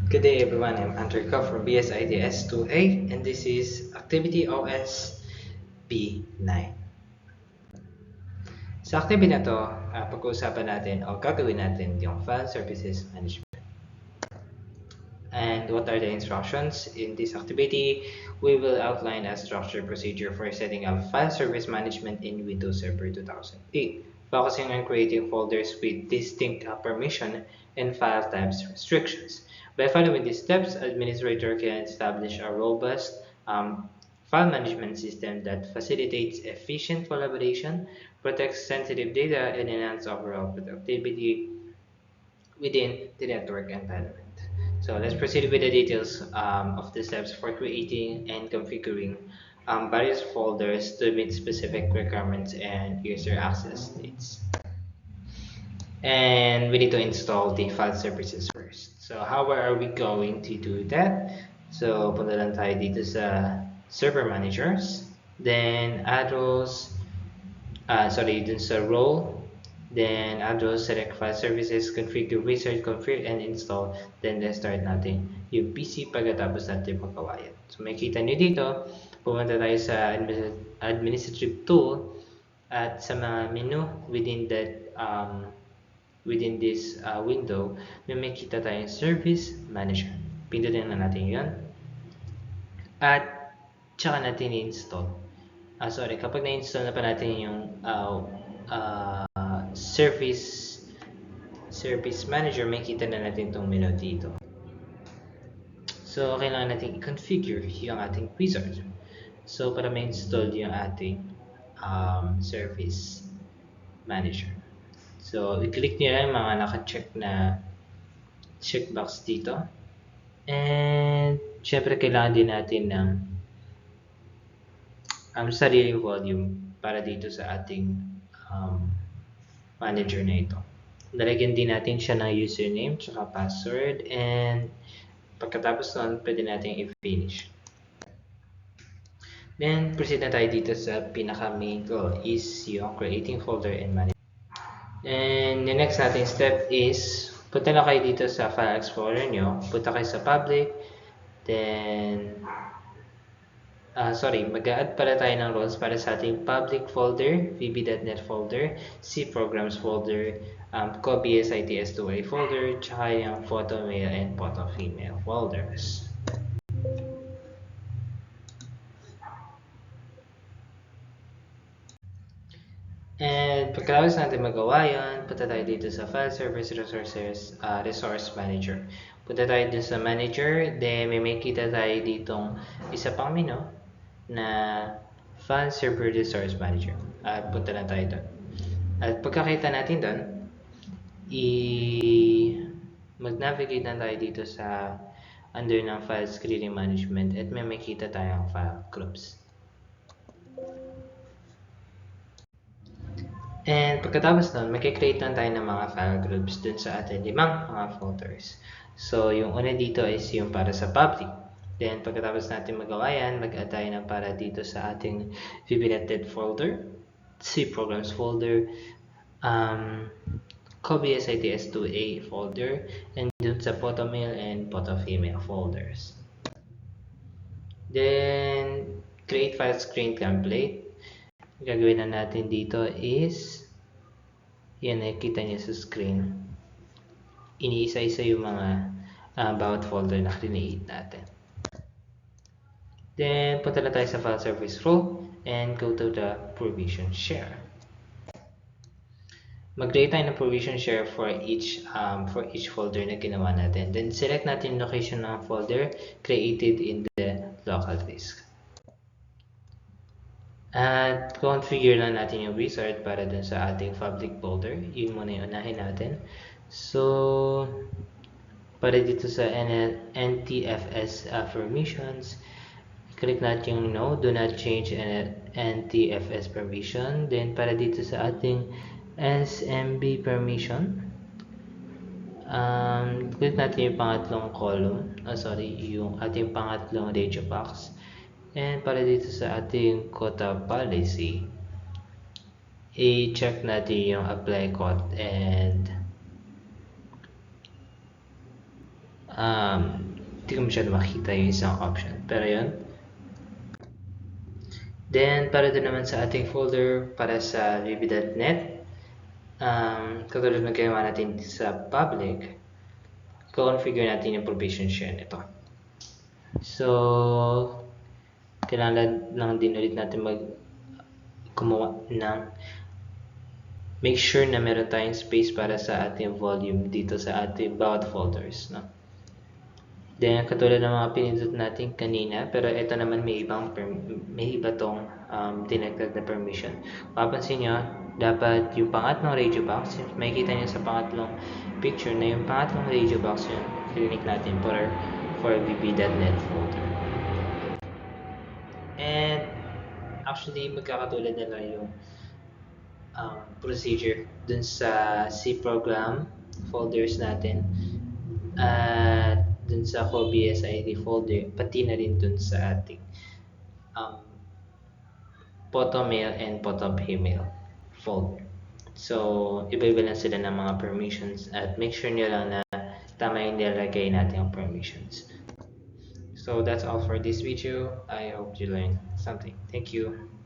Good day everyone, I'm Andrew Cuff from BSIDS2A and this is Activity OS B9. Sa activity na to, pag-uusapan natin o gagawin natin yung File Services Management. And what are the instructions? In this activity, we will outline a structured procedure for setting up File Service Management in Windows Server 2008, focusing on creating folders with distinct permission and file types restrictions. By following these steps, administrator can establish a robust file management system that facilitates efficient collaboration, protects sensitive data, and enhances overall productivity within the network environment. So let's proceed with the details of the steps for creating and configuring various folders to meet specific requirements and user access needs. And we need to install the file services first. So how are we going to do that? So punta lang tayo dito sa server managers, then add roles, dun sa role, then add roles, select file services, configure wizard, configure and install, then let's start natin yung PC pagkatapos natin magawa yan. So makikita nyo dito, pumunta tayo sa administrative tool at sa mga menu within that within this window, may makikita tayong service manager. Pindutin na natin yun at tsaka natin i-install. Kapag na-install na pa natin yung service manager, makikita na natin itong menu dito. So, kailangan natin i-configure yung ating wizard. So, para ma-install yung ating service manager. So, i-click nyo lang yung mga naka-check na checkbox dito. And, syempre, kailangan din natin ng sariling volume para dito sa ating manager na ito. Lalagyan din natin siya ng username tsaka password, and pagkatapos nun, pwede natin i-finish. Then, proceed na tayo dito sa pinaka-main goal is yung creating folder and management. And the next natin step is, punta na kayo dito sa File Explorer nyo, punta kayo sa Public, then mag-add pala tayo ng roles para sa ating public folder, vb.net folder, C programs folder, COBSITS2A folder, tsaka yung photo male and photo female folders. And pagkatapos natin magawa yun, punta tayo dito sa File Service Resources Resource Manager. Punta tayo dito sa Manager, then may makita tayo ditong isa pang menu na File Server Resource Manager. At punta na tayo doon. At pagkakita natin doon, mag-navigate na tayo dito sa under ng File Screening Management at may makita tayong file groups. And pagkatapos nun, mag-create lang tayo ng mga file groups dun sa ating limang mga folders. So, yung una dito is yung para sa public. Then, pagkatapos natin magawa yan, mag-add tayo ng para dito sa ating VB.NET folder, C programs folder, COBSITS2A folder, and dun sa photo male and photo female folders. Then, create file screen template. Gagawin na natin dito is, yan, nakikita niyo sa screen, iniisa-isa yung mga bawat folder na create natin. Then, punta na tayo sa file service role and go to the provision share. Mag-create tayo ng provision share for each folder na ginawa natin. Then, select natin yung location ng folder created in the local disk. At configure lang natin yung wizard para dun sa ating public folder. Yun muna yung unahin natin. So, para dito sa NTFS permissions, click natin yung no, do not change NTFS permission. Then, para dito sa ating SMB permission, click natin yung pangatlong column, yung ating pangatlong radio box. And para dito sa ating quota policy, i-check natin yung apply quote and Hindi ko masyado makita yung isang option. Pero yun. Then, para doon naman sa ating folder para sa vb.net, katulad ng ginawa natin sa public, configure natin yung provision share nito. So, kailangan lang din ulit natin gumawa ng make sure na meron tayong space para sa ating volume dito sa ating bawat folders, no? Then, katulad ng mga pinindot natin kanina, pero ito naman may iba tong dinagdag na permission. Mapansin nyo, dapat yung pangatlong radio box, makikita nyo sa pangatlong picture na yung pangatlong radio box yun, click natin for vb.net folder. And actually, magkakatulad na lang yung procedure dun sa C program folders natin at dun sa core BSID folder, pati na rin dun sa ating photomail and photoPaymail folder. So, iba-iba lang sila ng mga permissions at make sure nyo lang na tama yung nilagay natin ang permissions. So, that's all for this video. I hope you learned something. Thank you.